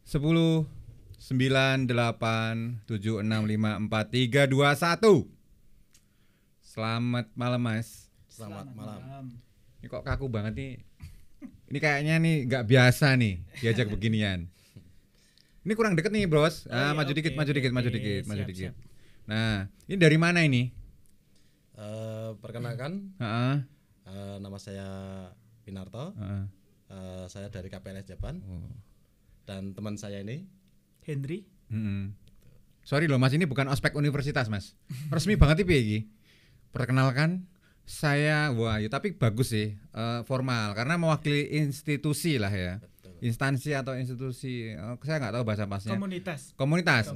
10 9 8 7 6 5 4 3 2 1. Selamat malam Mas. Selamat malam. Ini kok kaku banget nih. Ini kayaknya nih nggak biasa nih diajak beginian. Ini kurang deket nih bros. Maju dikit. Siap. Nah, ini dari mana ini? Perkenalkan, nama saya Winarto. Saya dari KPLS Japan. Dan teman saya ini Henry. Sorry loh Mas, ini bukan ospek universitas Mas. Resmi banget iki. Perkenalkan saya, tapi bagus sih, formal karena mewakili institusi lah ya. betul. Instansi atau institusi, saya nggak tahu bahasa pasnya. Komunitas.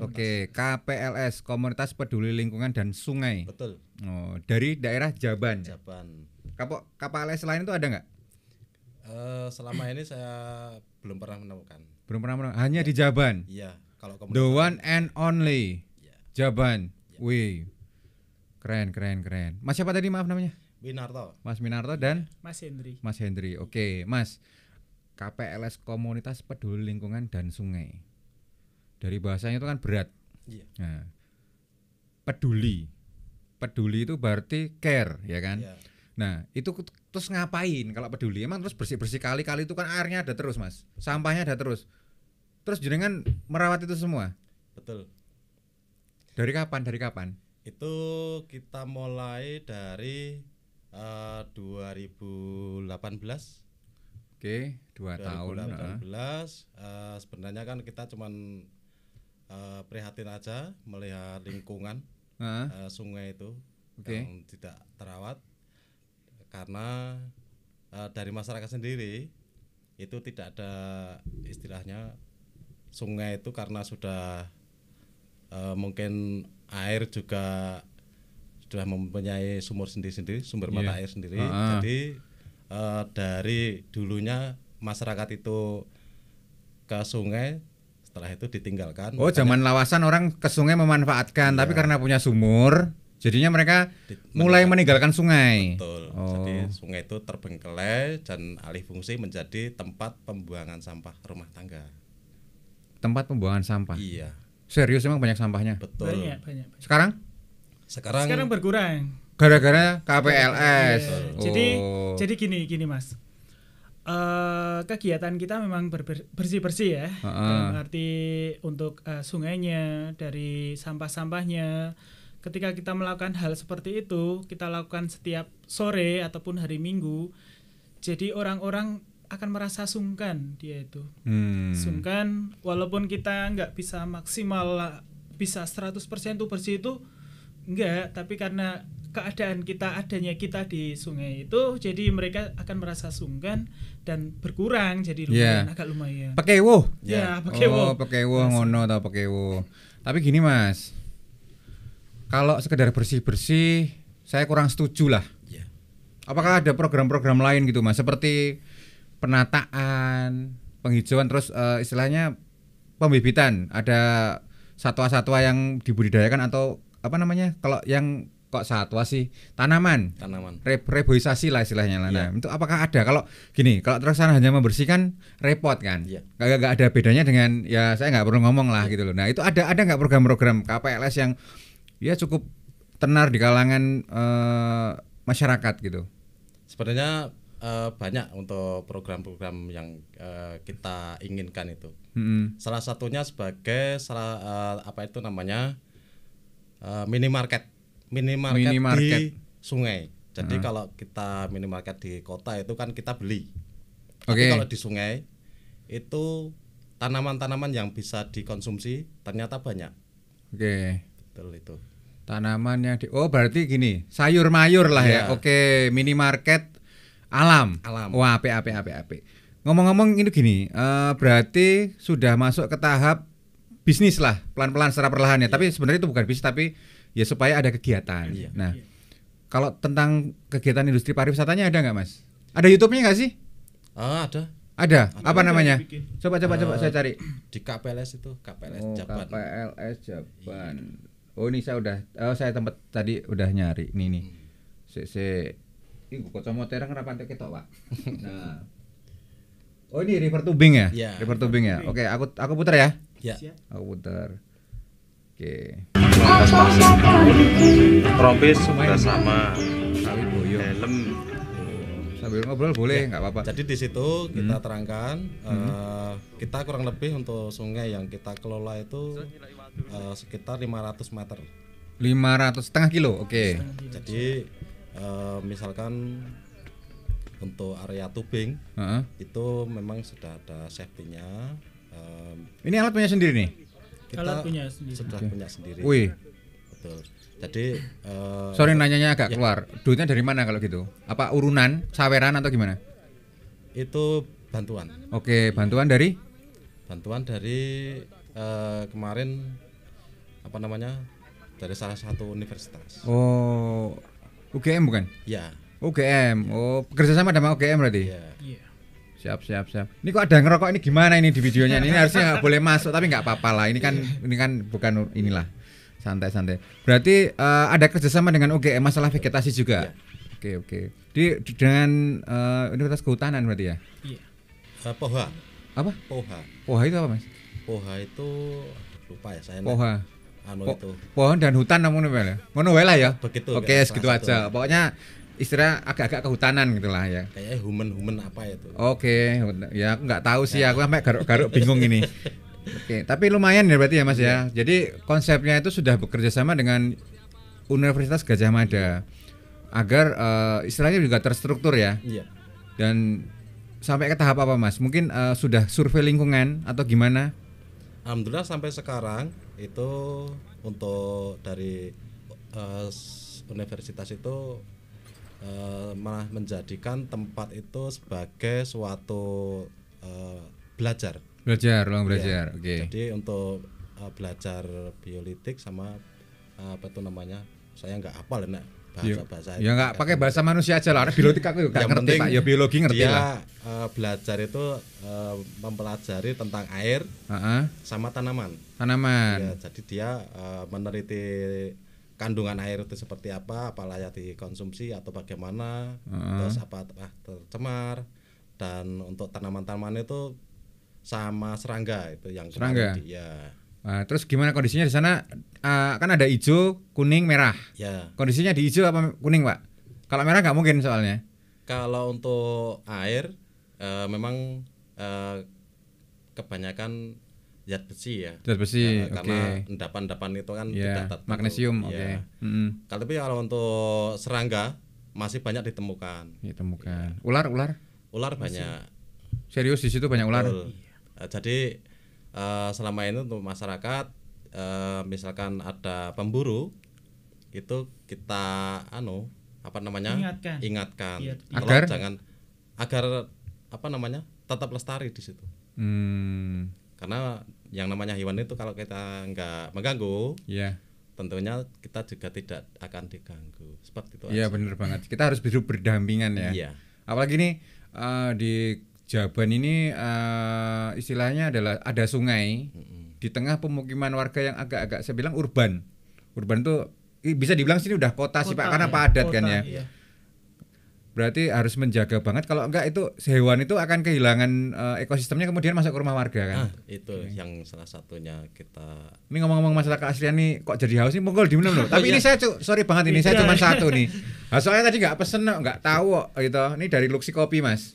Oke. KPLS, Komunitas Peduli Lingkungan dan Sungai. Betul. Oh, dari daerah Jaban. KPLS lain itu ada nggak? Selama ini saya belum pernah menemukan. Hanya di Jaban. Iya, kalau The one and only. Ya. Jaban. Ya. Wih. Keren. Mas siapa tadi, maaf namanya? Winarto. Mas Winarto dan Mas Hendry. Oke, Mas. KPLS Komunitas Peduli Lingkungan dan Sungai. Dari bahasanya itu kan berat. Iya. Nah, peduli itu berarti care, ya kan? Iya. Nah, itu terus ngapain kalau peduli? Emang terus bersih kali-kali itu kan airnya ada terus, Mas. Sampahnya ada terus. Terus jenengan merawat itu semua? Betul. Dari kapan? Itu kita mulai dari 2018. Oke, 2 tahun. 2018. Sebenarnya kan kita cuman prihatin aja melihat lingkungan sungai itu yang tidak terawat, karena dari masyarakat sendiri itu tidak ada istilahnya sungai itu karena sudah mungkin air juga sudah mempunyai sumber mata air sendiri. Jadi dari dulunya masyarakat itu ke sungai, setelah itu ditinggalkan. Zaman lawasan orang ke sungai memanfaatkan, tapi karena punya sumur, jadinya mereka mulai meninggalkan sungai. Betul. Jadi sungai itu terbengkelai dan alih fungsi menjadi tempat pembuangan sampah rumah tangga. Tempat pembuangan sampah. Iya. Serius emang banyak sampahnya? Betul. Banyak. Sekarang berkurang. Gara-gara KPLS. Jadi gini Mas. Kegiatan kita memang bersih-bersih ya. Dalam arti untuk sungainya, dari sampah-sampahnya. Ketika kita melakukan hal seperti itu, kita lakukan setiap sore ataupun hari Minggu. Jadi orang-orang akan merasa sungkan dia itu. Sungkan walaupun kita nggak bisa maksimal bisa 100% itu bersih itu enggak, tapi karena keadaan adanya kita di sungai itu, jadi mereka akan merasa sungkan dan berkurang, jadi agak lumayan. Pekewo. Pekewo ngono tau pekewo. Tapi gini Mas, kalau sekedar bersih-bersih saya kurang setuju lah. Yeah. Apakah ada program-program lain gitu Mas, seperti penataan, penghijauan, terus istilahnya pembibitan, ada satwa-satwa yang dibudidayakan atau apa namanya, kalau yang kok satwa sih, tanaman. Reboisasi lah istilahnya lah. Nah, itu apakah ada? Kalau gini, kalau terkesan hanya membersihkan repot kan? Gak ada bedanya dengan ya saya nggak perlu ngomong lah gitu loh. Nah, itu ada nggak program-program KPLS yang ya cukup tenar di kalangan masyarakat gitu? Sebenarnya banyak untuk program-program yang kita inginkan itu. Salah satunya sebagai minimarket di sungai. Jadi kalau kita minimarket di kota itu kan kita beli. Tapi kalau di sungai itu tanaman-tanaman yang bisa dikonsumsi ternyata banyak. Betul itu. Tanaman yang berarti gini, sayur mayur lah ya. Minimarket alam. Wah, apik. Ngomong-ngomong ini gini, berarti sudah masuk ke tahap bisnis lah, pelan-pelan secara perlahan ya. Tapi sebenarnya itu bukan bisnis, tapi ya supaya ada kegiatan. Kalau tentang kegiatan industri pariwisatanya ada nggak Mas? Ada YouTube-nya nggak sih? Ada. Apa namanya? Coba saya cari. Di KPLS itu, KPLS Jaban. KPLS Jaban. Ini saya tempat tadi udah nyari. Nih. Ini kacamata kenapa ketok, Pak? Nah. Oh ini river tubing ya? Ya. River tubing ya. Oke, aku putar ya. Ya. Aku putar. Oke. Tropis sudah sama. Kali boyo. Helm. Sambil ngobrol boleh, nggak apa-apa. Jadi di situ kita terangkan kita kurang lebih untuk sungai yang kita kelola itu sekitar 500 meter. 500 setengah kilo. Oke. Jadi misalkan untuk area tubing itu memang sudah ada safety-nya. Ini alat punya sendiri nih. Kita Alat punya sendiri. sudah punya sendiri. Wih. Betul. Jadi Sorry nanyanya agak keluar. Duitnya dari mana kalau gitu? Apa urunan, saweran atau gimana? itu bantuan. Oke, bantuan dari Kemarin apa namanya? Dari salah satu universitas. Oh, UGM bukan? Ya. UGM. Oh, bekerja sama sama UGM berarti? Ya. Iya. Siap. Ini kok ada ngerokok ini gimana ini di videonya? Ini harusnya nggak boleh masuk tapi nggak apa-apa lah. Ini kan bukan inilah. Santai. Berarti ada kerjasama dengan UGM masalah vegetasi juga. Ya. Oke. Dengan Universitas Kehutanan berarti ya? Iya. Poha. Apa? Poha itu apa mas? Poha itu lupa ya saya. Poha. Itu. Pohon dan hutan namun ya. Ngono wae lah ya. Begitu. Oke, segitu aja. Pokoknya istilah agak-agak kehutanan gitulah ya. Kayaknya human apa itu. Oke, ya aku nggak tahu sih, aku sampai garuk-garuk bingung ini. Oke, tapi lumayan ya berarti ya Mas ya. Jadi konsepnya itu sudah bekerja sama dengan Universitas Gadjah Mada agar istilahnya juga terstruktur ya. Iya. Dan sampai ke tahap apa Mas? Mungkin sudah survei lingkungan atau gimana? Alhamdulillah sampai sekarang itu untuk dari universitas itu malah menjadikan tempat itu sebagai suatu belajar. Ruang belajar. Ya, Oke. jadi untuk belajar biolitik sama apa itu namanya? Saya nggak hafal ya bahasa ya nggak pakai bahasa manusia aja lah. Biologi aku nggak ngerti Pak. Ya biologi ngerti dia, lah. Belajar itu mempelajari tentang air sama tanaman. Ya, jadi dia meneliti kandungan air itu seperti apa layak dikonsumsi atau bagaimana, terus apa tercemar, dan untuk tanaman-tanaman itu sama serangga itu yang serangga. Ya. Nah, terus gimana kondisinya di sana? Kan ada hijau, kuning, merah. Ya. Kondisinya di hijau apa kuning, Pak? Kalau merah nggak mungkin soalnya. Kalau untuk air memang kebanyakan zat besi ya. Zat besi, karena endapan-endapan itu kan tidak tertentu. Magnesium, ya. Tapi kalau untuk serangga masih banyak ditemukan. Ya. Ular banyak. Serius di situ banyak ular. Jadi selama ini untuk masyarakat misalkan ada pemburu itu kita ingatkan iya, agar tetap lestari di situ. Karena yang namanya hewan itu kalau kita nggak mengganggu, tentunya kita juga tidak akan diganggu. Seperti itu. Iya benar banget. Kita harus hidup berdampingan ya. Iya. Apalagi nih di Jaban ini istilahnya adalah ada sungai di tengah pemukiman warga yang agak-agak saya bilang urban. Urban tuh bisa dibilang sini udah kota sih Pak karena padat kan ya. Iya. Berarti harus menjaga banget kalau enggak itu hewan itu akan kehilangan ekosistemnya kemudian masuk ke rumah warga kan. Itu yang salah satunya kita. Ini ngomong-ngomong masalah keaslian nih kok jadi haus nih monggo diminum loh. Tapi ini saya sorry banget ini saya cuma satu nih. Soalnya tadi enggak pesen enggak tahu kok gitu. Ini dari Luxi Kopi Mas.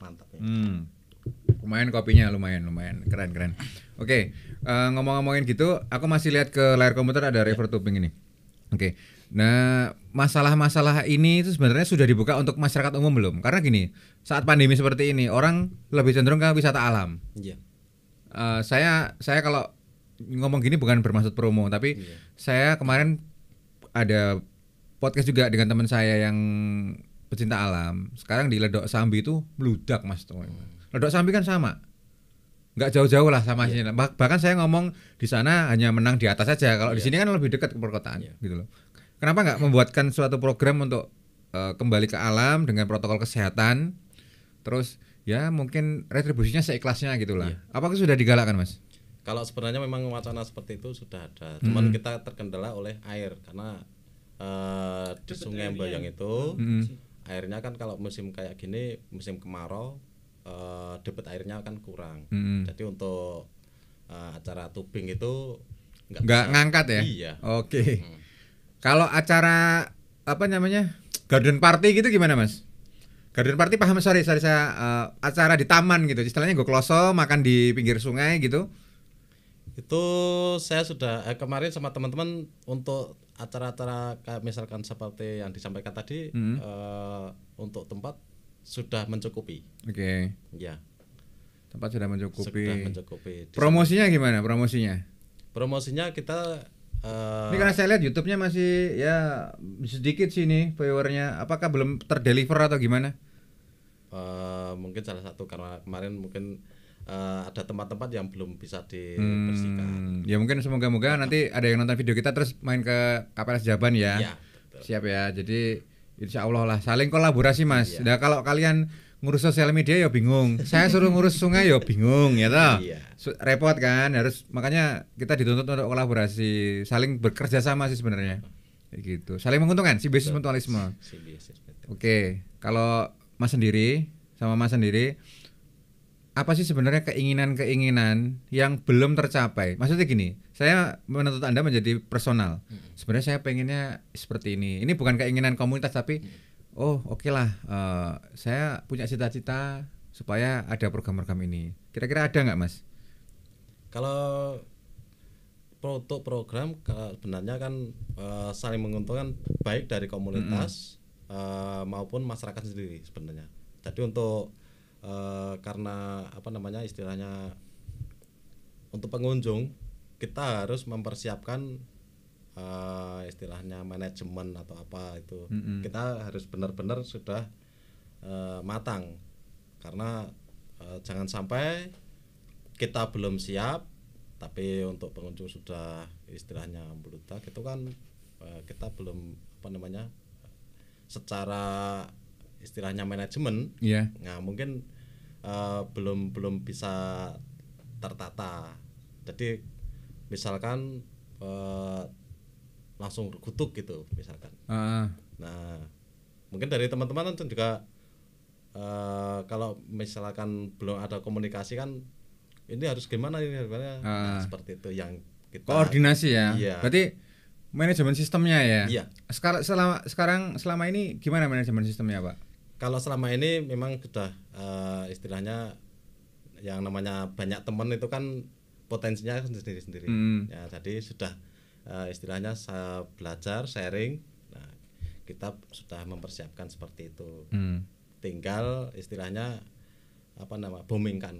Mantap ya. Lumayan kopinya lumayan keren. Oke, ngomong-ngomongin gitu, aku masih lihat ke layar komputer ada river tubing ini. Oke. Nah, masalah-masalah ini itu sebenarnya sudah dibuka untuk masyarakat umum belum? Karena gini, saat pandemi seperti ini orang lebih cenderung ke wisata alam. Iya. Saya kalau ngomong gini bukan bermaksud promo, tapi saya kemarin ada podcast juga dengan teman saya yang pecinta alam. Sekarang di Ledok Sambi itu meludak Mas. Ledok Sambi kan sama, nggak jauh-jauh lah sama sini. Bahkan saya ngomong di sana hanya menang di atas saja. Kalau di sini kan lebih dekat ke perkotaan, gitu loh. Kenapa nggak membuatkan suatu program untuk kembali ke alam dengan protokol kesehatan, terus ya mungkin retribusinya seikhlasnya gitulah. Apakah sudah digalakkan Mas? Kalau sebenarnya memang wacana seperti itu sudah ada. Cuman kita terkendala oleh air karena di Sungai Mbayang itu airnya kan kalau musim kayak gini musim kemarau debit airnya kan kurang. Jadi untuk acara tubing itu nggak ngangkat ya? Iya. Oke. Kalau acara apa namanya garden party gitu gimana Mas? Garden party paham, sorry saya acara di taman gitu, istilahnya gue kloso makan di pinggir sungai gitu. Itu saya sudah kemarin sama teman-teman untuk acara-acara kayak misalkan seperti yang disampaikan tadi untuk tempat sudah mencukupi. Oke. Ya. Tempat sudah mencukupi. Sudah mencukupi. Promosinya gimana? Promosinya kita ini karena saya lihat YouTube-nya masih ya sedikit sih nih viewernya. Apakah belum terdeliver atau gimana? Mungkin salah satu karena kemarin mungkin ada tempat-tempat yang belum bisa dibersihkan. Ya mungkin semoga-moga nanti ada yang nonton video kita terus main ke KPLS Jaban ya. Ya, betul. Siap ya. Jadi insya Allah lah saling kolaborasi Mas. Iya. Nah kalau kalian ngurus sosial media ya bingung, saya suruh ngurus sungai ya bingung ya toh. Iya. Repot kan, harus makanya kita dituntut untuk kolaborasi, saling bekerja sama sih sebenarnya. Kayak gitu. Saling menguntungkan, simbiosis mutualisme. Oke, kalau Mas sendiri apa sih sebenarnya keinginan-keinginan yang belum tercapai? Maksudnya gini, saya menuntut Anda menjadi personal. Sebenarnya saya pengennya seperti ini. Ini bukan keinginan komunitas tapi oke lah, saya punya cita-cita supaya ada program-program ini. Kira-kira ada nggak Mas? Kalau untuk program sebenarnya kan saling menguntungkan baik dari komunitas maupun masyarakat sendiri sebenarnya. Jadi untuk karena apa namanya istilahnya untuk pengunjung kita harus mempersiapkan istilahnya manajemen atau apa itu kita harus benar-benar sudah matang karena jangan sampai kita belum siap tapi untuk pengunjung sudah istilahnya membludak itu kan kita belum apa namanya secara istilahnya manajemen, nah mungkin belum bisa tertata. Jadi misalkan langsung kutuk gitu misalkan. Nah mungkin dari teman-teman kan juga kalau misalkan belum ada komunikasi kan ini harus gimana ini nah, seperti itu yang kita koordinasi ya. Iya. Berarti manajemen sistemnya ya. Iya. Selama ini gimana manajemen sistemnya Pak? Kalau selama ini memang sudah istilahnya yang namanya banyak teman itu kan potensinya sendiri-sendiri. Ya, jadi sudah istilahnya saya belajar sharing. Nah, kita sudah mempersiapkan seperti itu. Tinggal istilahnya apa nama boomingkan.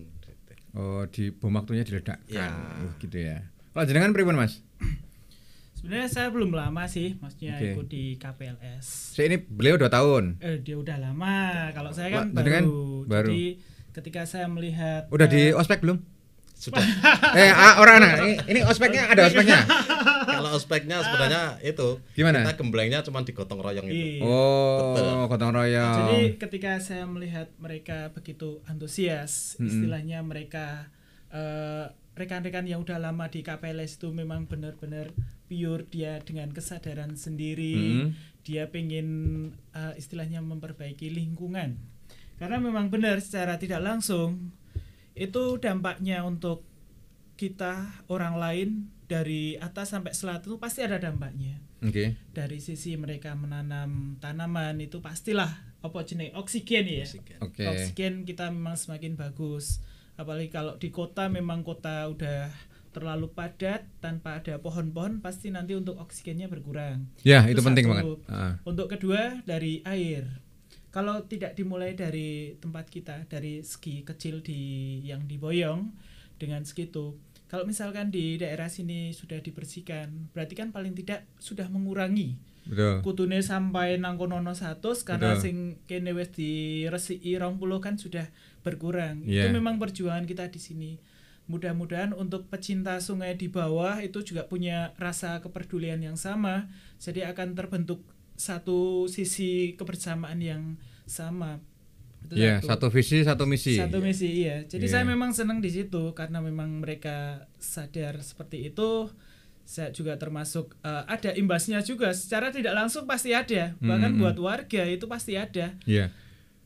Di bom waktunya diledakkan. Ya. Gitu ya. Kalau jenengan pripun Mas? Sebenarnya saya belum lama sih, maksudnya ikut di KPLS. Ini beliau 2 tahun. Dia udah lama. Kalau saya kan baru. Jadi ketika saya melihat udah di ospek belum? Sudah. Ini ospeknya ada ospeknya. Kalau ospeknya sebenarnya itu gimana? Kita gemblengnya cuma di gotong royong itu. Betul. Gotong royong. Jadi ketika saya melihat mereka begitu antusias, istilahnya mereka rekan-rekan yang udah lama di KPLS itu memang benar-benar pure, dia dengan kesadaran sendiri, dia pengen istilahnya memperbaiki lingkungan. Karena memang benar secara tidak langsung itu dampaknya untuk kita orang lain dari atas sampai selatan itu pasti ada dampaknya. Dari sisi mereka menanam tanaman itu pastilah oksigen ya. Oksigen kita memang semakin bagus. Apalagi kalau di kota memang kota udah terlalu padat tanpa ada pohon-pohon pasti nanti untuk oksigennya berkurang. Ya, itu penting banget. Untuk kedua dari air. Kalau tidak dimulai dari tempat kita dari segi kecil yang di Boyong dengan segitu. Kalau misalkan di daerah sini sudah dibersihkan, berarti kan paling tidak sudah mengurangi. Betul. Kutune sampai nang kono 100 karena sing kene wis diresiki 20 kan sudah berkurang. Itu memang perjuangan kita di sini. Mudah-mudahan untuk pecinta sungai di bawah itu juga punya rasa kepedulian yang sama, jadi akan terbentuk satu sisi kebersamaan yang sama. Satu visi, satu misi. Satu misi, iya. Jadi saya memang senang di situ karena memang mereka sadar seperti itu. Saya juga termasuk ada imbasnya juga secara tidak langsung pasti ada. Bahkan buat warga itu pasti ada.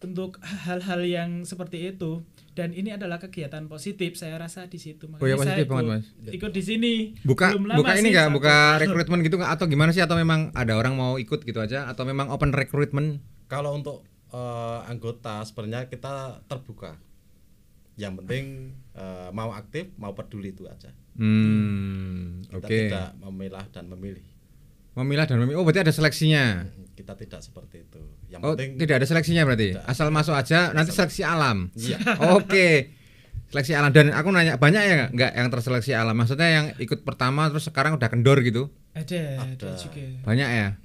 untuk hal-hal yang seperti itu, dan ini adalah kegiatan positif saya rasa di situ. Oh ya, positif banget Mas. Ikut di sini. Buka ini enggak, buka rekrutmen gitu enggak, atau gimana sih, atau memang ada orang mau ikut gitu aja, atau memang open recruitment? Kalau untuk anggota sebenarnya kita terbuka. Yang penting mau aktif, mau peduli itu aja. Kita tidak memilah dan memilih. Memilah dan memilih. Oh, berarti ada seleksinya. Kita tidak seperti itu. Yang penting tidak ada seleksinya berarti. Asal masuk aja, nanti seleksi alam. Iya. Oke. Seleksi alam. Dan aku nanya, banyak ya enggak yang terseleksi alam? Maksudnya yang ikut pertama terus sekarang udah kendor gitu? Ada juga. Banyak ya?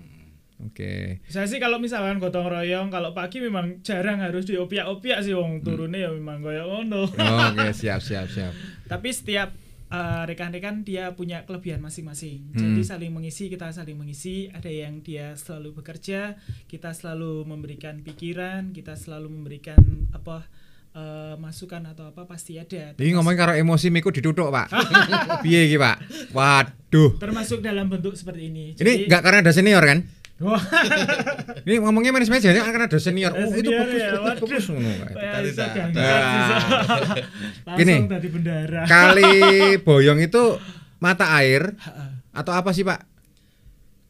Oke. Saya sih kalau misalkan gotong royong, kalau pagi memang jarang harus diopiak-opiak sih wong turunnya ya memang koyo ngono. Oke, siap. Tapi setiap rekan-rekan dia punya kelebihan masing-masing. Jadi saling mengisi, kita saling mengisi. Ada yang dia selalu bekerja, kita selalu memberikan pikiran, kita selalu memberikan masukan atau apa pasti ada. Ini ngomongin karo emosi miku ditutuk, Pak. Piye iki, Pak? Waduh. Termasuk dalam bentuk seperti ini. Ini enggak karena ada senior kan? Ini ngomongnya manis meja ya, karena ada senior. Oh, itu bagus ngono. Gini. Tadi bendara. Kali Boyong itu mata air atau apa sih, Pak?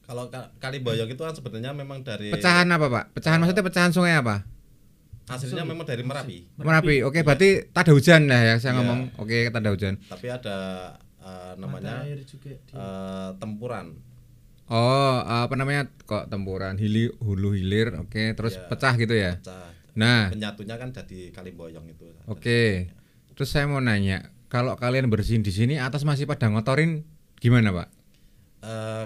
Kalau Kali Boyong itu kan sebenarnya memang dari pecahan apa, Pak? Pecahan maksudnya pecahan sungai apa? Hasilnya memang dari Merapi. Merapi. Oke, berarti tak ada hujan lah ya saya ngomong. Oke, tak ada hujan. Tapi ada namanya tempuran. Oh, apa namanya kok tempuran hulu hilir, oke, terus pecah gitu ya. Pecah. Nah, penyatunya kan jadi Kali Boyong itu. Oke. Terus saya mau nanya, kalau kalian bersihin di sini atas masih pada ngotorin gimana, Pak?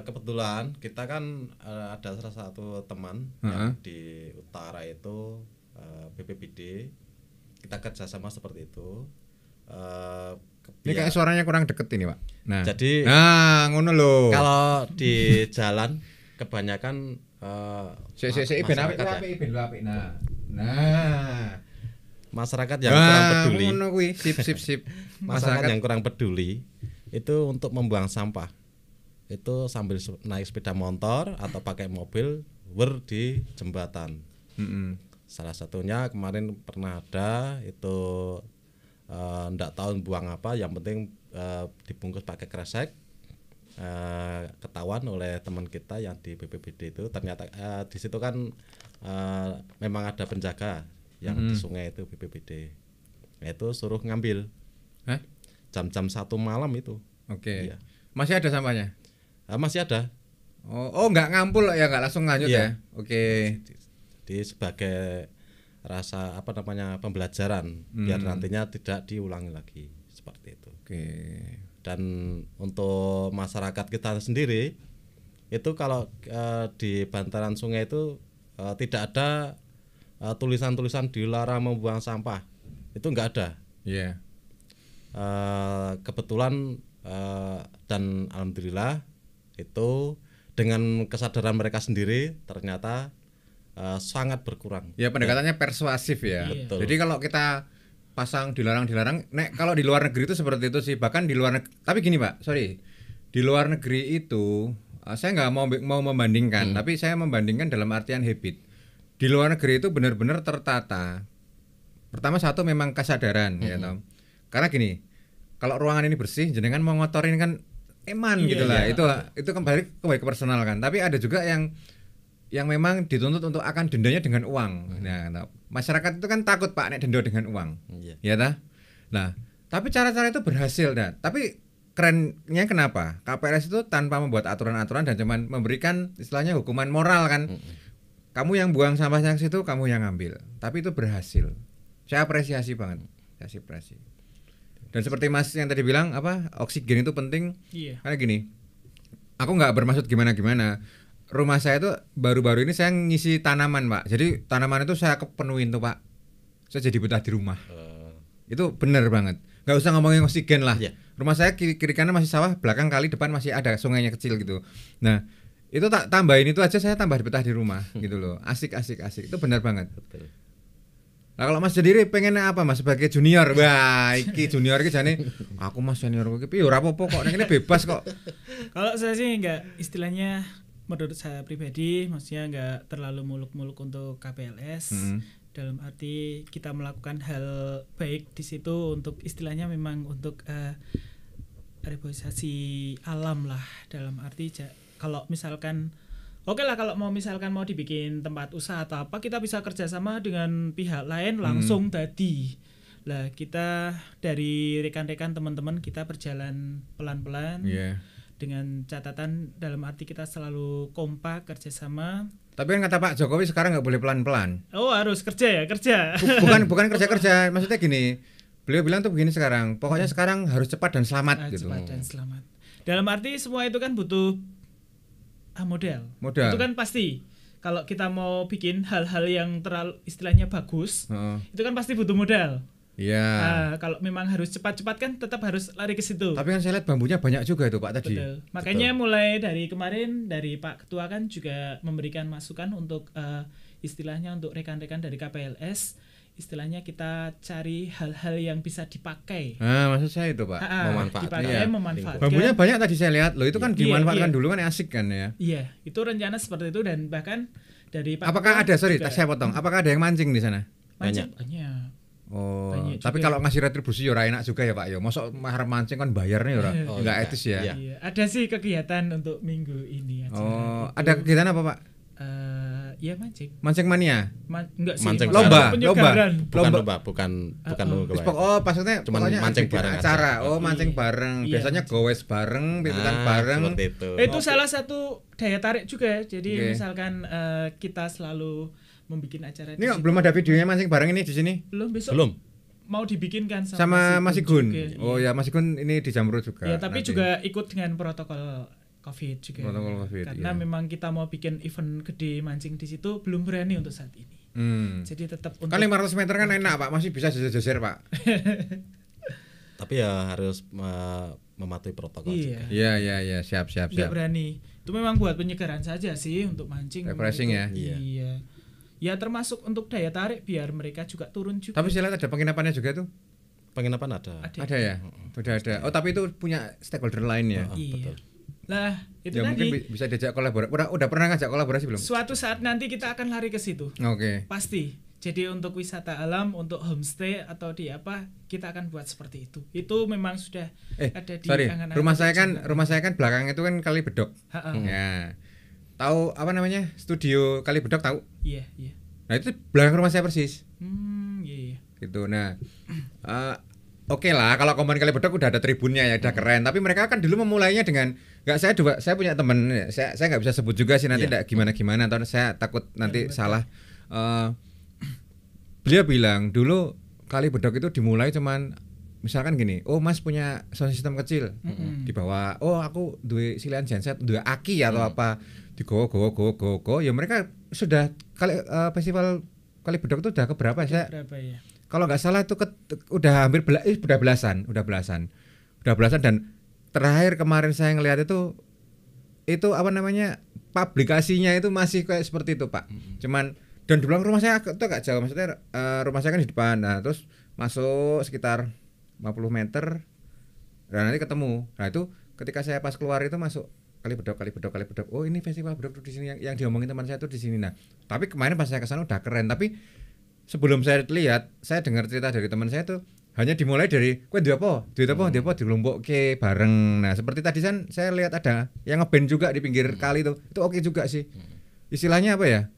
Kebetulan kita kan ada salah satu teman yang di utara itu BPBD. Kita kerjasama seperti itu. Ini kayak suaranya kurang deket ini, Pak. Jadi ngono lho. Kalau di jalan kebanyakan ben apik. Nah. Masyarakat yang kurang peduli. Ngono kuwi, sip. Masyarakat yang kurang peduli itu untuk membuang sampah. Itu sambil naik sepeda motor atau pakai mobil di jembatan. Salah satunya kemarin pernah ada itu ndak tahu buang apa, yang penting dibungkus pakai kresek, ketahuan oleh teman kita yang di BPBD itu. Ternyata di situ kan memang ada penjaga yang di sungai itu BPBD, itu suruh ngambil jam-jam 1 malam itu. Oke. Iya. Masih ada sampahnya? Masih ada. Oh nggak ngampul ya, nggak langsung lanjut ya? Oke. Di sebagai rasa pembelajaran biar nantinya tidak diulangi lagi seperti itu. Oke. Dan untuk masyarakat kita sendiri itu kalau di bantaran sungai itu tidak ada tulisan-tulisan dilarang membuang sampah, itu enggak ada. Iya. Kebetulan dan alhamdulillah itu dengan kesadaran mereka sendiri ternyata sangat berkurang. Ya, pendekatannya persuasif ya. Betul. Jadi kalau kita pasang dilarang, kalau di luar negeri itu seperti itu sih. Bahkan di luar negeri, tapi gini Pak, sorry, di luar negeri itu saya nggak mau membandingkan, tapi saya membandingkan dalam artian habit. Di luar negeri itu benar-benar tertata. Pertama satu memang kesadaran, ya toh. Karena gini, kalau ruangan ini bersih, jenengan mau ngotorin kan gitulah. Itu kembali ke personal kan. Tapi ada juga yang memang dituntut untuk akan dendanya dengan uang. Nah, masyarakat itu kan takut Pak nek denda dengan uang. Ya ta? Nah, tapi cara-cara itu berhasil dah. Tapi kerennya kenapa? KPLS itu tanpa membuat aturan-aturan dan cuman memberikan istilahnya hukuman moral kan. Kamu yang buang sampahnya ke situ, kamu yang ngambil. Tapi itu berhasil. Saya apresiasi banget. Saya apresiasi. Dan seperti Mas yang tadi bilang oksigen itu penting. Iya. Karena gini, aku nggak bermaksud gimana-gimana. Rumah saya itu baru-baru ini saya ngisi tanaman Pak. Jadi tanaman itu saya kepenuhin tuh Pak. Saya jadi betah di rumah. Itu benar banget. Nggak usah ngomongin oksigen lah. Rumah saya kiri kanan masih sawah, belakang kali, depan masih ada sungainya kecil gitu. Nah itu tak tambahin itu aja saya tambah betah di rumah gitu loh. Asik. Itu benar banget. Betul. Nah kalau Mas sendiri pengennya apa Mas sebagai junior? Wah, iki junior iki jane aku Mas senior iki piye ora apa-apa kok, nek ini bebas kok. Kalau saya sih enggak, istilahnya menurut saya pribadi maksudnya enggak terlalu muluk-muluk untuk KPLS. Dalam arti kita melakukan hal baik di situ untuk istilahnya memang untuk reboisasi alam lah, dalam arti kalau misalkan kalau misalkan mau dibikin tempat usaha atau apa, kita bisa kerjasama dengan pihak lain langsung tadi lah. Kita dari rekan-rekan teman-teman kita berjalan pelan-pelan dengan catatan dalam arti kita selalu kompak kerjasama. Tapi kan kata Pak Jokowi sekarang nggak boleh pelan-pelan. Oh, harus kerja. Bukan kerja. Maksudnya gini, beliau bilang tuh begini sekarang, pokoknya sekarang harus cepat dan selamat gitu. Cepat dan selamat. Dalam arti semua itu kan butuh modal. Itu kan pasti. Kalau kita mau bikin hal-hal yang terlalu istilahnya bagus, itu kan pasti butuh modal. Iya. Kalau memang harus cepat-cepat kan tetap harus lari ke situ. Tapi kan saya lihat bambunya banyak juga itu Pak tadi. Betul. Makanya mulai dari kemarin dari Pak Ketua kan juga memberikan masukan untuk istilahnya untuk rekan-rekan dari KPLS, istilahnya kita cari hal-hal yang bisa dipakai. Maksud saya itu Pak, memanfaatkan. Bambunya banyak tadi saya lihat loh, itu kan dimanfaatkan dulu kan asik kan ya. Iya, itu rencana seperti itu dan bahkan dari Pak. Apakah ada saya potong. Apakah ada yang mancing di sana? Banyak. Oh, tapi kalau ngasih retribusi ya ora enak juga ya Pak ya. Mosok mahar mancing kan bayarnya ya ora enggak etis ya. Iya, ada sih kegiatan untuk minggu ini aja. Oh, ada kegiatan apa Pak? Ya mancing. Mancing mania? Enggak sih. Mancing lomba. Bukan maksudnya cuma mancing bareng acara. Mancing bareng. Biasanya gowes bareng, pitutan bareng. Itu salah satu daya tarik juga. Jadi misalkan kita selalu membuat acara. Ini belum ada videonya mancing bareng ini di sini? Belum. Mau dibikinkan sama Mas Igun. Oh ya, Mas Igun ini di Jamrut juga. Ya, tapi nanti juga ikut dengan protokol COVID juga. Karena memang kita mau bikin event gede mancing di situ belum berani untuk saat ini. Jadi tetap untuk kan 500 meter kan enak Pak, masih bisa jejer-jejer Pak. Tapi ya harus mematuhi protokol juga. Iya, siap. Nggak berani. Itu memang buat penyegaran saja sih untuk mancing. Refreshing ya. Iya. Ya termasuk untuk daya tarik biar mereka juga turun juga. Tapi saya lihat ada penginapannya juga tuh. Penginapan ada ya? Sudah ada. Oh, tapi itu punya stakeholder lain ya. Iya. Lah, itu ya, tadi. Mungkin bisa diajak kolaborasi. Udah pernah ngajak kolaborasi belum? Suatu saat nanti kita akan lari ke situ. Oke. Pasti. Jadi untuk wisata alam, untuk homestay atau di apa, kita akan buat seperti itu. Itu memang sudah ada di angan-angan. Rumah saya kan belakang itu kan Kali Bedok. Ya. Tahu apa namanya? Studio Kali Bedok tahu? Iya. Nah, itu belakang rumah saya persis. Iya. Gitu. Nah, Oke lah, kalau Kompan Kali Bedok udah ada tribunnya ya, udah keren. Tapi mereka kan dulu memulainya dengan saya punya teman, saya nggak bisa sebut juga sih nanti tidak gimana atau saya takut nanti salah. Beliau bilang dulu Kali Bedok itu dimulai cuman misalkan gini, Mas punya sound system kecil, dibawa, aku duwe silian genset, duwe aki atau apa, digowo, ya mereka sudah festival Kali Bedok itu udah keberapa saya? Ya? Kalau nggak salah itu udah hampir udah belasan dan terakhir kemarin saya ngelihat itu apa namanya publikasinya itu masih kayak seperti itu Pak. Cuman dan di belakang rumah saya itu agak jauh, maksudnya rumah saya kan di depan, nah terus masuk sekitar 50 meter dan nanti ketemu. Nah itu ketika saya pas keluar itu masuk Kali Bedok. Oh ini festival bedok di sini yang diomongin teman saya tuh di sini. Nah tapi kemarin pas saya kesana udah keren, tapi sebelum saya lihat, saya dengar cerita dari teman saya tuh hanya dimulai dari duit apa dilombokke bareng. Nah, seperti tadi saya lihat ada yang ngeband juga di pinggir kali itu oke juga sih. Istilahnya apa ya?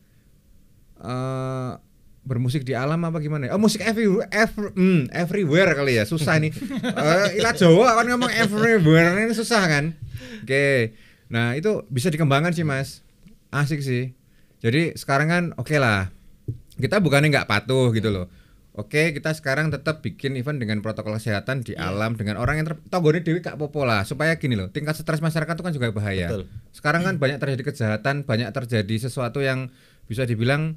Bermusik di alam apa gimana? Musik everywhere kali ya. Susah nih. Ilah Jawa kan ngomong everywhere ini susah kan? Oke. Nah, itu bisa dikembangkan sih, Mas. Asik sih. Jadi sekarang kan oke lah. Kita bukannya nggak patuh gitu loh. Oke, kita sekarang tetap bikin event dengan protokol kesehatan di alam dengan orang yang tonggone dewi gak popo lah supaya gini loh, tingkat stres masyarakat itu kan juga bahaya. Betul. Sekarang kan banyak terjadi kejahatan, banyak terjadi sesuatu yang bisa dibilang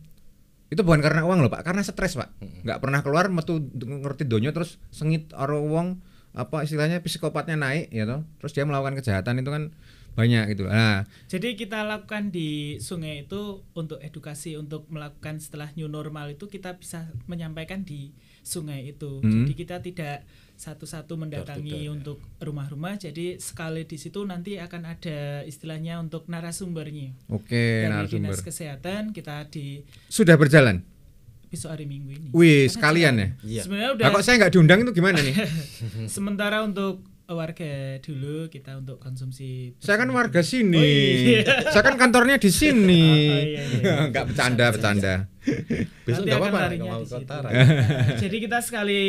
itu bukan karena uang loh Pak, karena stres Pak. Nggak pernah keluar metu ngerti donya terus sengit aro wong apa istilahnya psikopatnya naik ya toh. Terus dia melakukan kejahatan itu kan banyak gitu. Nah, jadi kita lakukan di sungai itu untuk edukasi, untuk melakukan setelah new normal itu kita bisa menyampaikan di sungai itu. Jadi kita tidak satu-satu mendatangi untuk rumah-rumah. Jadi sekali di situ nanti akan ada istilahnya untuk narasumbernya. Oke, dari narasumber. Dinas Kesehatan kita sudah berjalan. besok hari Minggu ini. Wih, sekalian ya. Iya. Sebenarnya udah. Nah, kok saya nggak diundang itu gimana nih? Sementara untuk warga dulu kita untuk konsumsi. Saya kan warga sini. Oh, iya. Saya kan kantornya di sini. Oh, iya. Enggak bercanda. Besok Nanti enggak akan apa-apa larinya kalau di situ. kota. Jadi kita sekali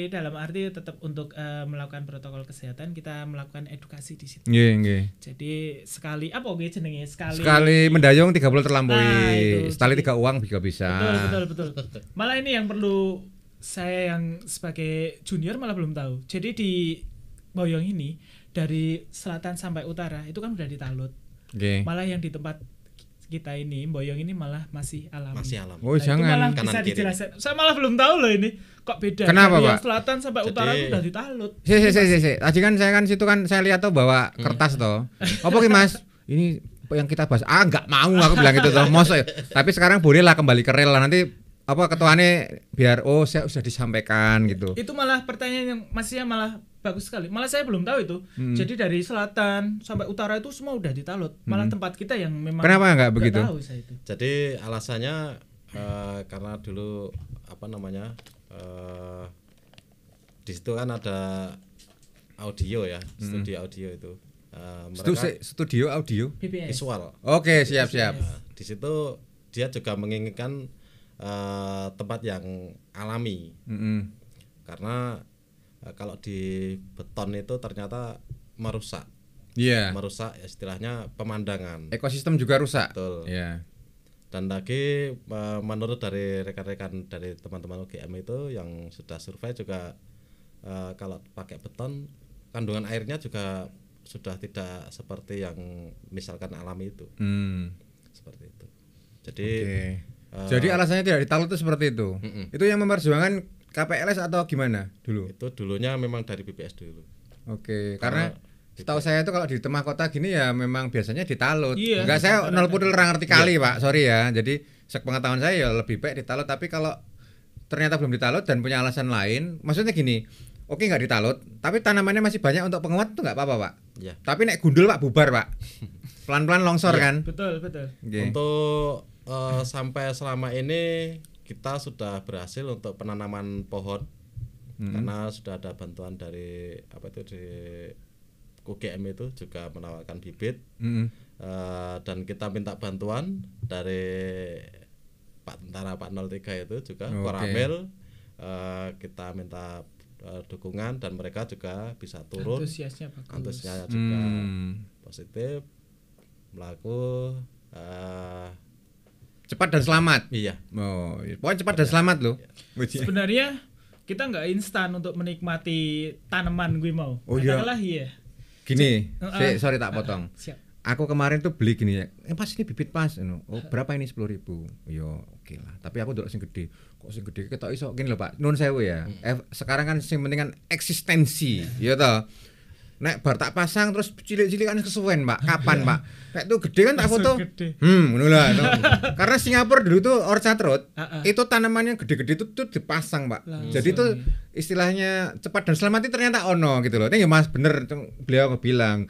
dalam arti tetap untuk melakukan protokol kesehatan, kita melakukan edukasi di situ. Nggih. Jadi sekali apa nggih jenenge Sekali mendayung 30 terlampaui. Nah, Sekali jadi- 3 uang juga bisa. Betul. Malah ini yang perlu saya yang sebagai junior malah belum tahu. Jadi di Boyong ini dari selatan sampai utara itu kan udah ditalut. Nggih. Malah yang di tempat kita ini Boyong ini malah masih alami. Masih alam. Oh, Nah, itu jangan. malah Kanan bisa kiri. dijelaskan. Saya malah belum tahu loh ini kok beda. Kenapa, Dari yang Pak? selatan sampai Jadi- utara itu udah ditalut. Si. Tadi kan saya kan situ kan saya lihat tuh bawa kertas toh. Apa ki Mas? Ini yang kita bahas. Enggak mau aku bilang gitu toh. Mosok ya. Tapi sekarang bolehlah kembali ke rel lah nanti apa ketuanya biar saya sudah disampaikan gitu. Itu malah pertanyaan yang masihnya malah bagus sekali. Malah saya belum tahu itu. Jadi dari selatan sampai utara itu semua udah ditalut. Malah tempat kita yang memang Kenapa nggak begitu? tahu saya itu. Jadi alasannya karena dulu di situ kan ada audio ya, studi audio itu. Mereka Studio audio. BPS. visual. Oke, siap. Nah, di situ dia juga menginginkan tempat yang alami. Karena kalau di beton itu ternyata merusak Iya. ya istilahnya pemandangan. Ekosistem juga rusak. Betul. Iya. Dan lagi menurut dari rekan-rekan dari teman-teman UGM itu yang sudah survei juga kalau pakai beton kandungan airnya juga sudah tidak seperti yang misalkan alami itu. Seperti itu. Jadi Jadi alasannya tidak ditalut itu seperti itu. Itu yang memperjuangkan KPLS atau gimana dulu? itu dulunya memang dari BPS dulu. Oke, karena setahu saya itu kalau di tengah kota gini ya memang biasanya ditalut. Iya. Enggak, saya nol pudel orang ngerti kali, Pak. Sorry ya. Jadi sepengetahuan saya ya lebih baik ditalut, tapi kalau ternyata belum ditalut dan punya alasan lain, maksudnya gini. Oke, nggak ditalut, tapi tanamannya masih banyak untuk penguat itu nggak apa-apa, Pak. Ya. Tapi nek gundul, Pak, bubar, Pak. Pelan-pelan longsor kan. Betul. Oke. Untuk sampai selama ini kita sudah berhasil untuk penanaman pohon karena sudah ada bantuan dari di UGM itu juga menawarkan bibit dan kita minta bantuan dari Pak Tentara Pak 03 itu juga Koramil kita minta dukungan dan mereka juga bisa turun Antusiasnya bagus. antusiasnya juga positif melaku Cepat dan selamat. iya. Oh, pokoknya cepat dan selamat loh. Sebenarnya kita nggak instan untuk menikmati tanaman gue mau. Oh, iya. Katakanlah iya. Gini, sorry tak potong. Siap. Aku kemarin tuh beli gini ya. Pas ini bibit pas oh, berapa ini 10.000. Yo, oke lah. Tapi aku ndelok sing gede. Kok sing gede ketok iso gini lho, Pak. Nun sewu ya. Sekarang kan sing penting kan eksistensi, ya toh. Nek bar tak pasang terus cilik-cilik kan kesuwen, Pak. Kapan, Pak? Nek tuh gede kan tak foto. Gede. Ngono lah. Karena Singapura dulu tuh orchard road, Ah. itu tanaman yang gede-gede itu tuh dipasang, Pak. Langsung, Jadi itu istilahnya cepat dan selamat itu ternyata ono gitu loh. Ini ya Mas bener beliau bilang,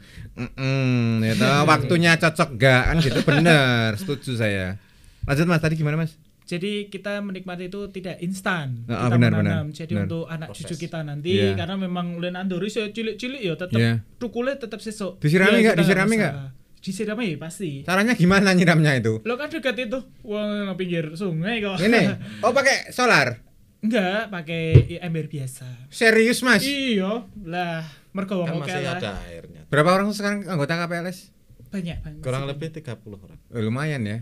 ya toh, waktunya cocok enggak kan gitu bener. Setuju saya. Lanjut Mas, tadi gimana Mas? Jadi kita menikmati itu tidak instan. Ah, Kita benar, menanam. benar. Jadi Benar. untuk anak Proses. cucu kita nanti Iya. karena memang ulen andori saya cilik-cilik ya tetap Iya. tukulnya tetap sesuk. Disirami nggak? kita Disirami masalah. Disirami ya pasti. Caranya gimana nyiramnya itu? Lo kan dekat itu, wah pinggir sungai kok. Ini, oh pakai solar? Enggak, pakai ember biasa. Serius Mas? Iya, lah mergo Kan wong oke masih lah. ada airnya. Berapa orang sekarang anggota KPLS? Banyak. Kurang masih lebih 30 orang. Lumayan ya.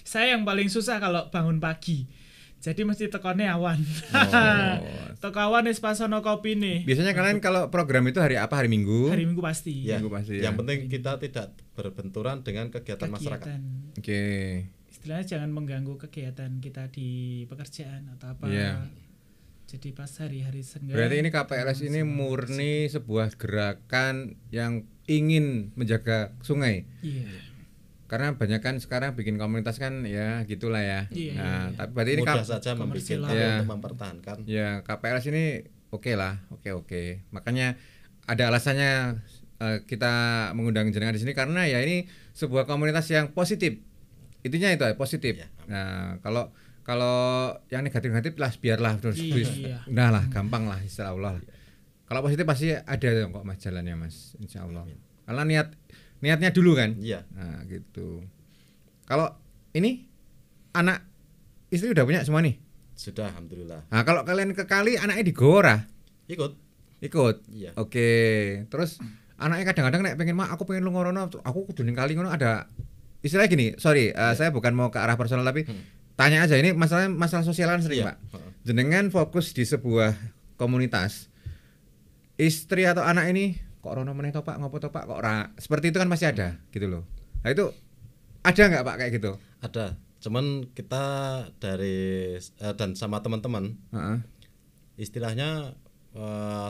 Saya yang paling susah kalau bangun pagi. Jadi mesti tekone awan. Teko awan wis pas ono kopi nih. Biasanya kalian kalau program itu hari apa? Hari Minggu? Hari Minggu pasti. Ya, Minggu pasti, yang ya. penting kita tidak berbenturan dengan kegiatan masyarakat. Oke. Istilahnya jangan mengganggu kegiatan kita di pekerjaan atau apa. Iya. Jadi pas hari-hari senggang. Berarti ini KPLS ini murni sebuah gerakan yang ingin menjaga sungai. Iya. Karena banyak kan sekarang bikin komunitas kan ya gitulah ya. Iya, Nah, iya. tapi berarti ini Mudah saja membuat komersil hal lah. untuk mempertahankan. ya KPLS ini oke lah, oke. Makanya ada alasannya kita mengundang jenengan di sini karena ya ini sebuah komunitas yang positif. Intinya itu ya positif. Ya, amin. Nah, kalau KPLS ini oke lah, oke. Makanya ada alasannya kita mengundang jenengan di sini karena ya ini sebuah komunitas yang positif. Intinya itu ya positif. Nah, kalau KPLS ini oke lah, oke. Makanya ada alasannya kita mengundang jenengan di sini karena ya ini sebuah komunitas yang positif. Kalau yang negatif-negatif lah biarlah terus. Nah lah, gampang lah insya Allah. Kalau positif pasti ada kok Mas jalannya Mas, insya Allah. Karena niatnya dulu kan. Iya. Nah gitu. Kalau ini anak istri udah punya semua nih? Sudah, alhamdulillah. Nah kalau kalian ke kali anaknya digorah? Ikut. Iya. Oke. Terus anaknya kadang-kadang nek pengen aku pengen lu ngorono, aku kudu ning kali ngono ada istilah gini. Sorry, saya bukan mau ke arah personal tapi tanya aja, ini masalah sosialan sering Pak. Jenengan fokus di sebuah komunitas. Istri atau anak ini kok rono meneh to Pak, ngopo to Pak, kok ora. Seperti itu kan masih ada gitu loh. Nah itu ada nggak Pak kayak gitu? Ada. Cuman kita dari dan sama teman-teman istilahnya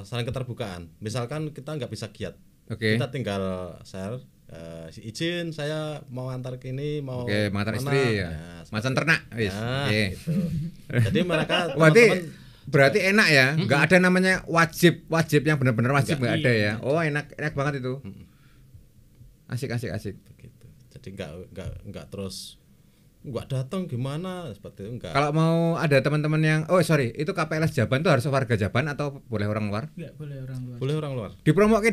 saling keterbukaan. Misalkan kita nggak bisa giat, kita tinggal share, izin saya mau antar ke ini, mau mengantar istri ya. Macan ternak gitu. Jadi mereka teman-teman berarti enak ya, nggak ada namanya wajib yang benar-benar wajib, nggak ada ya. Oh enak banget itu, asik begitu. Jadi nggak terus nggak datang gimana seperti itu, enggak. Kalau mau ada teman-teman yang itu KPLS Jaban tuh harus warga Jaban atau boleh orang luar? Nggak boleh orang luar. Boleh orang luar. Dipromoke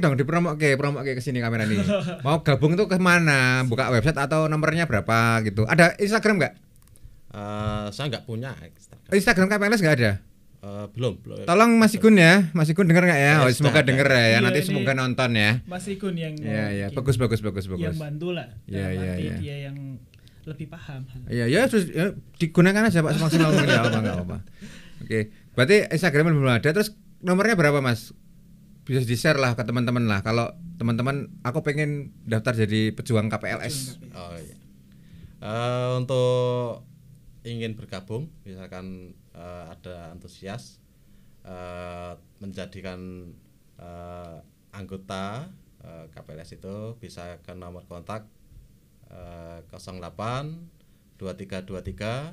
ke sini kamera nih. Mau gabung tuh ke mana? Buka website atau nomornya berapa gitu? Ada Instagram nggak? Saya nggak punya Instagram KPLS nggak ada. Belum. Tolong Mas Igun ya, Mas Igun denger nggak ya? Semoga denger ya. Nanti semoga nonton ya. Mas Igun yang bagus. Yang bantu lah. Iya. Dia yang lebih paham. Iya, terus digunakan aja Pak semaksimal mungkin ya, enggak apa-apa. Oke. Berarti Instagram belum ada, terus nomornya berapa Mas? Bisa di-share lah ke teman-teman lah. Kalau teman-teman aku pengen daftar jadi pejuang KPLS. Oh iya. Untuk ingin bergabung, misalkan ada antusias menjadikan anggota KPLS itu bisa ke nomor kontak 08 2323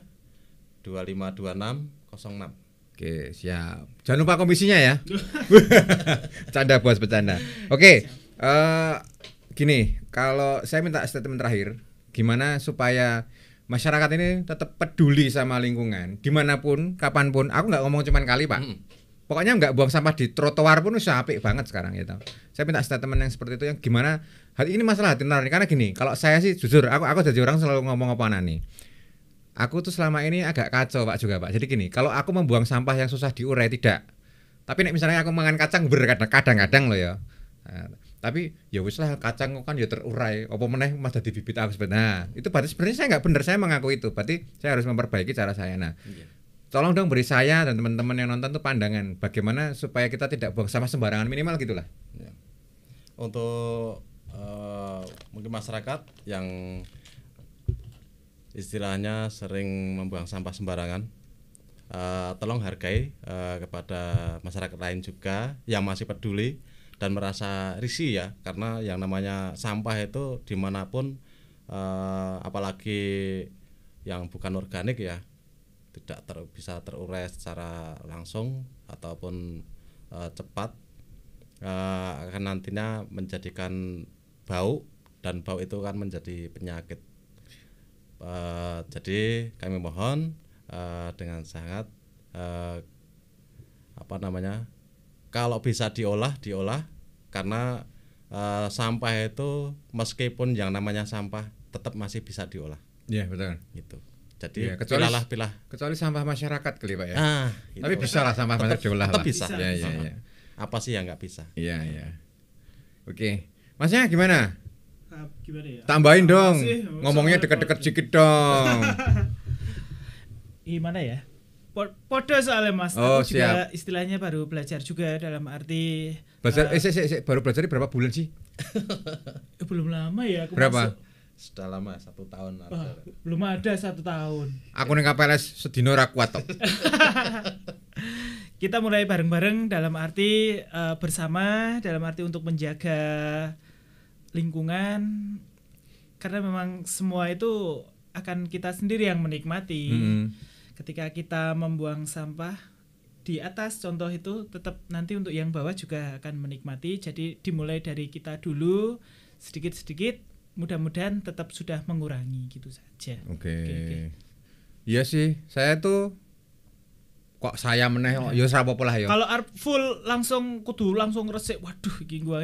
2526 06. Oke, siap. Jangan lupa komisinya ya. Bercanda bos, bercanda. Oke, gini, kalau saya minta statement terakhir, gimana supaya masyarakat ini tetap peduli sama lingkungan, dimanapun, kapanpun. Aku nggak ngomong cuman kali Pak. Pokoknya nggak buang sampah di trotoar pun udah apik banget sekarang gitu. Saya minta statement yang seperti itu, yang gimana ini masalah hati nurani. Karena gini, kalau saya sih jujur, aku jadi orang selalu ngomong apa nih. Aku tuh selama ini agak kacau Pak juga Pak. Jadi gini, kalau aku membuang sampah yang susah diurai tidak. Tapi nek misalnya aku makan kacang kadang-kadang loh ya. Tapi ya wis lah, kacang kan ya terurai. Apa meneh Mas dadi bibit aku sebenarnya. Itu berarti sebenarnya saya nggak benar, saya mengaku itu. Berarti saya harus memperbaiki cara saya. Nah, tolong dong beri saya dan teman-teman yang nonton tuh pandangan bagaimana supaya kita tidak buang sampah sembarangan, minimal gitulah. Ya. Untuk mungkin masyarakat yang istilahnya sering membuang sampah sembarangan, tolong hargai kepada masyarakat lain juga yang masih peduli dan merasa risih ya, karena yang namanya sampah itu dimanapun, apalagi yang bukan organik ya, tidak bisa terurai secara langsung ataupun cepat, akan nantinya menjadikan bau, dan bau itu kan menjadi penyakit. Jadi kami mohon dengan sangat kalau bisa diolah karena sampah itu meskipun yang namanya sampah tetap masih bisa diolah. Iya betul. Gitu. Jadi kecuali sampah masyarakat kali Pak ya. Gitu. Tapi bisa lah sampah masyarakat diolah. Tetap bisa. Iya. Apa sih yang nggak bisa? Iya. Oke. Masnya gimana? Gimana ya? Tambahin dong. Ngomongnya dekat-dekat sedikit dong. Gimana ya? Podo soalnya Mas. Aku juga istilahnya baru belajar juga, dalam arti belajar. Baru belajar berapa bulan sih? Belum lama ya. Berapa? Sudah lama, 1 tahun. Belum ada 1 tahun. Aku ning KPLS sedino ra kuat tok. Kita mulai bareng-bareng dalam arti bersama, dalam arti untuk menjaga lingkungan, karena memang semua itu akan kita sendiri yang menikmati. Ketika kita membuang sampah di atas, contoh itu tetap nanti untuk yang bawah juga akan menikmati. Jadi dimulai dari kita dulu, sedikit-sedikit, mudah-mudahan tetap sudah mengurangi gitu saja. Oke. Iya sih, saya tuh kok saya meneh ya ora apa-apa lah ya. Kalau full langsung kudu langsung resik. Waduh iki gua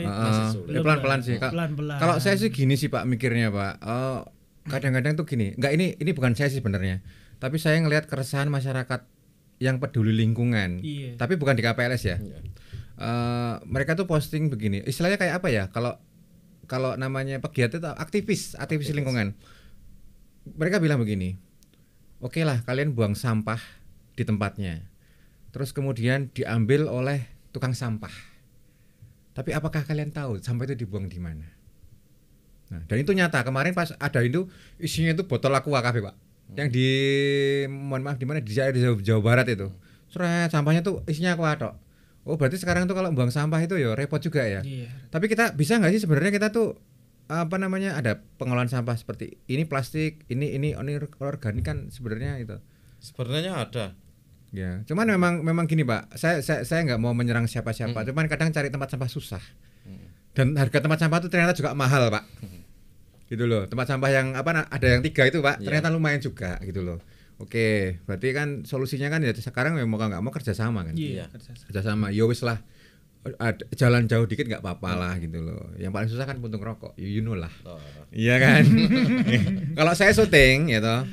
pelan-pelan sih. Pelan-pelan. Kalau saya sih gini sih Pak mikirnya Pak. Kadang-kadang tuh gini. Enggak ini bukan saya sih sebenarnya. Tapi saya ngelihat keresahan masyarakat yang peduli lingkungan. Iya. Tapi bukan di KPLS ya. Mereka tuh posting begini. Istilahnya kayak apa ya? Kalau namanya pegiat itu aktivis lingkungan. Mereka bilang begini. Oke lah kalian buang sampah di tempatnya. Terus kemudian diambil oleh tukang sampah. Tapi apakah kalian tahu sampah itu dibuang di mana? Nah, dan itu nyata. Kemarin pas ada itu isinya itu botol aqua kafe, Pak. Yang di mohon maaf di mana di Jawa Barat itu. Seret sampahnya tuh isinya aqua tok. Oh, berarti sekarang tuh kalau buang sampah itu ya repot juga ya. Iya. Tapi kita bisa enggak sih sebenarnya kita tuh ada pengelolaan sampah seperti ini plastik, ini organik kan sebenarnya itu. Sebenarnya ada. Ya, cuman memang gini Pak, saya nggak mau menyerang siapa-siapa, cuman kadang cari tempat sampah susah. Dan harga tempat sampah itu ternyata juga mahal Pak. Gitu loh, tempat sampah yang ada yang 3 itu Pak, ternyata lumayan juga gitu loh. Oke, berarti kan solusinya kan ya sekarang mau nggak mau kerjasama kan. Iya. Kerjasama, ya wis lah. Jalan jauh dikit nggak apa-apa lah gitu loh. Yang paling susah kan puntung rokok, you know lah. Iya kan. Kalau saya syuting ya toh.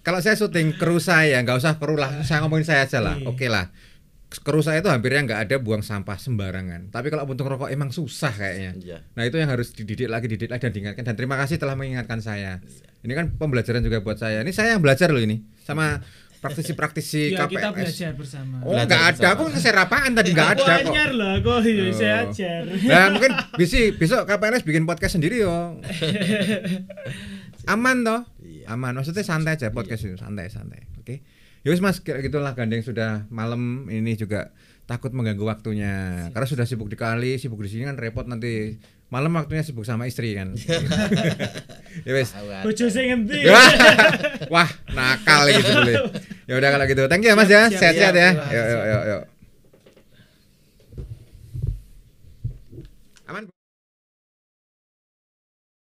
Kalau saya syuting kru saya nggak usah kru lah, saya ngomongin saya aja lah. Oke lah. Kru saya itu hampirnya nggak ada buang sampah sembarangan. Tapi kalau puntung rokok emang susah kayaknya. Nah itu yang harus dididik lagi dan diingatkan. Dan terima kasih telah mengingatkan saya. Ini kan pembelajaran juga buat saya. Ini saya yang belajar loh ini sama praktisi ya, KPLS. Kita belajar bersama. Oh, enggak ada. Aku ngeserapaan tadi enggak ada kok. Aku anyar lah, kok saya ajar. Nah, mungkin besok KPLS bikin podcast sendiri yo. Aman toh? Aman. Maksudnya santai aja podcast itu, santai. Oke. Ya wis Mas, kira gitulah Gandeng sudah malam ini juga takut mengganggu waktunya. Karena sudah sibuk dikali, sibuk di sini kan repot nanti. Malam waktunya sibuk sama istri kan. Ya wes. Bojo sing ngendi? Wah, nakal gitu boleh. Ya udah kalau gitu. Thank you ya Mas ya. Sehat-sehat ya. Yuk.